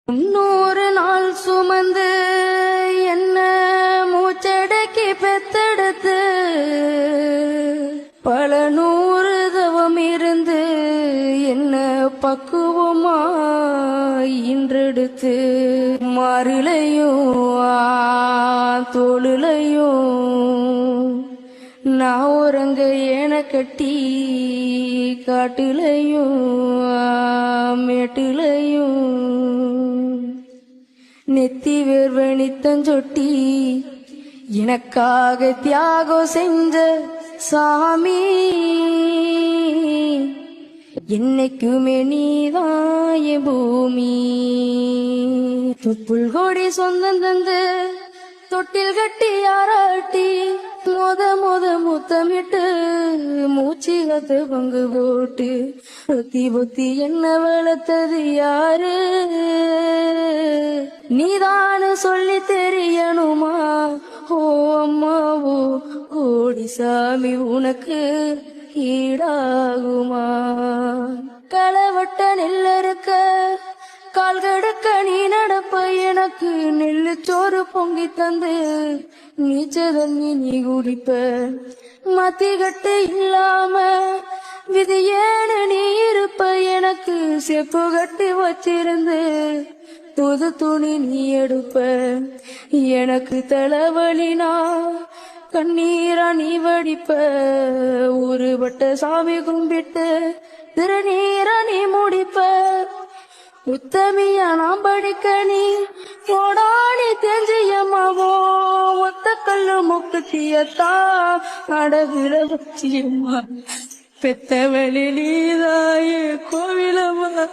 முன்னூறு நாள் சுமந்து என்ன மூச்சடக்கி பெத்தெடுத்து பல நூறு தவம் இருந்து என்ன பக்குவமா இன்றெடுத்து மாறிலையும் தோளுலையும் நான் உறங்க ஏன கட்டி காட்டுலையும் மேட்டுலையும் நெத்தி வேர்வனித்தஞ்சொட்டி எனக்காக தியாகம் செஞ்ச சாமி என்னைக்குமே நீதான் என் பூமி தொப்புள் கொடி சொந்தம் தந்து தொட்டில் கட்டி யாராட்டி மொத முத்தமிட்டு மூச்சு கத்து பங்கு போட்டு பொத்தி பொத்தி என்ன வளர்த்தது யாரு நீதானு சொல்லி தெரியணுமா ஓ அம்மாவோ ஓடி சாமி உனக்கு ஈடாகுமா களவட்ட நெல்லறுக்க கால் கடுக்க நீ நடப்ப எனக்கு நெல்லு சோறு பொங்கி தந்து நீச்சதண்ணி நீ குடிப்ப மத்திகட்டு இல்லாம விதியேன்னு நீ இருப்ப எனக்கு செப்பு கட்டி வச்சிருந்து புது துணி நீ எடுப்ப எனக்கு தலைவலினா கண்ணீரா நீ வடிப்ப ஊருபட்ட சாமி கும்பிட்டு திருநீரா நீ முடிப்ப உத்தமியா நாம் படிக்க நீ போடாடி தெஞ்சியம்மாவோ ஒத்த கல்லு முக்குத்தியத்தா அடவிட வச்சியம்மா பெத்தவழி நீதாயே கோவிலம்மா